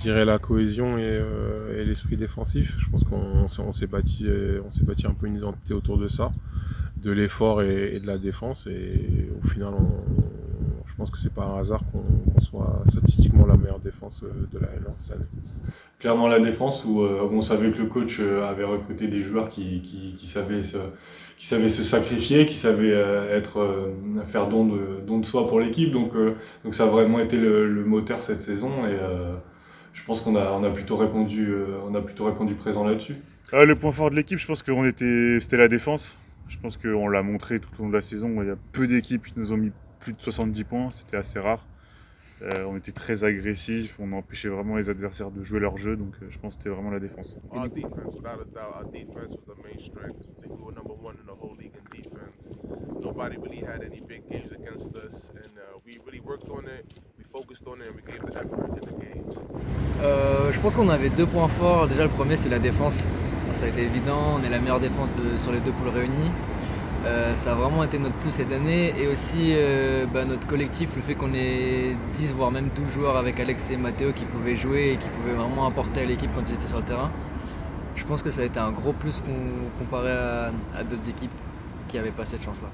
dirais la cohésion et l'esprit défensif. Je pense qu'on s'est bâti un peu une identité autour de ça, de l'effort et de la défense. Et au final, je pense que c'est pas un hasard qu'on soit statistiquement la meilleure défense de la N1 cette année. Clairement la défense où on savait que le coach avait recruté des joueurs qui savaient se sacrifier, qui savaient faire don de soi pour l'équipe. Donc ça a vraiment été le moteur cette saison et je pense qu'on a plutôt répondu présent là-dessus. Le point fort de l'équipe, je pense c'était la défense. Je pense qu'on l'a montré tout au long de la saison. Il y a peu d'équipes qui nous ont mis plus de 70 points, c'était assez rare. On était très agressifs, on empêchait vraiment les adversaires de jouer leur jeu, donc je pense que c'était vraiment la défense. Our defense, without a doubt, our defense was the main strength. I think we were number one in the whole league in defense. Nobody really had any big games against us, and we really worked on it. We focused on it, and we gave the effort in the games. Je pense qu'on avait 2 points forts. Déjà, le premier, c'est la défense. Ça a été évident. On est la meilleure défense sur les 2 poules réunies. Ça a vraiment été notre plus cette année. Et aussi notre collectif, le fait qu'on ait 10 voire même 12 joueurs avec Alex et Matteo qui pouvaient jouer et qui pouvaient vraiment apporter à l'équipe quand ils étaient sur le terrain. Je pense que ça a été un gros plus comparé à d'autres équipes qui n'avaient pas cette chance-là.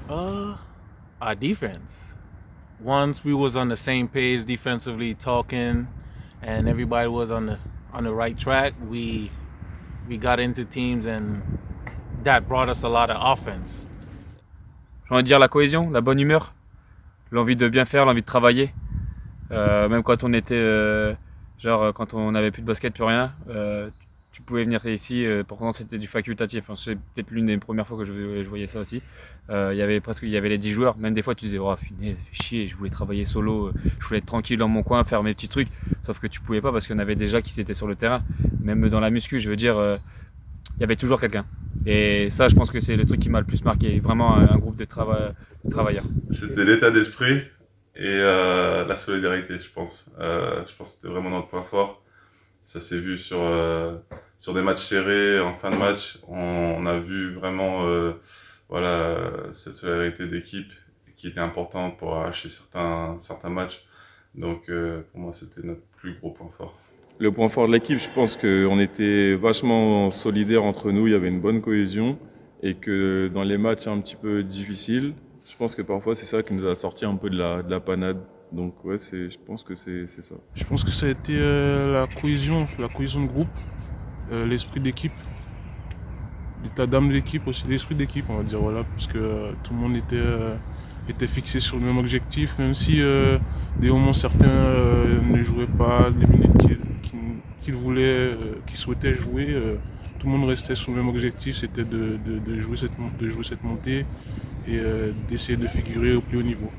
Our defense. Once we was on the same page defensively, talking, and everybody was on the right track, we got into teams, and that brought us a lot of offense. J'ai envie de dire la cohésion, la bonne humeur, l'envie de bien faire, l'envie de travailler. Même quand on était, quand on n'avait plus de basket, plus rien, tu pouvais venir ici, pourtant c'était du facultatif. Enfin, c'est peut-être l'une des premières fois que je voyais ça aussi. Il y avait les 10 joueurs, même des fois tu disais oh punaise, fais chier, je voulais travailler solo, je voulais être tranquille dans mon coin, faire mes petits trucs, sauf que tu pouvais pas parce qu'il y en avait déjà qui étaient sur le terrain. Même dans la muscu, je veux dire, il y avait toujours quelqu'un. Et ça, je pense que c'est le truc qui m'a le plus marqué, vraiment un groupe de travailleurs. C'était l'état d'esprit et la solidarité, je pense. Je pense que c'était vraiment notre point fort. Ça s'est vu sur des matchs serrés, en fin de match. On a vu vraiment cette solidarité d'équipe qui était importante pour arracher certains matchs. Donc pour moi, c'était notre plus gros point fort. Le point fort de l'équipe, je pense qu'on était vachement solidaires entre nous, il y avait une bonne cohésion et que dans les matchs un petit peu difficiles, je pense que parfois c'est ça qui nous a sorti un peu de la panade. Donc ouais, je pense que c'est ça. Je pense que ça a été la cohésion de groupe, l'esprit d'équipe, l'état d'âme de l'équipe aussi, l'esprit d'équipe on va dire, voilà, parce que tout le monde était fixé sur le même objectif, même si des moments certains ne jouaient pas les minutes qu'ils souhaitaient jouer, tout le monde restait sur le même objectif, c'était de jouer cette montée et d'essayer de figurer au plus haut niveau.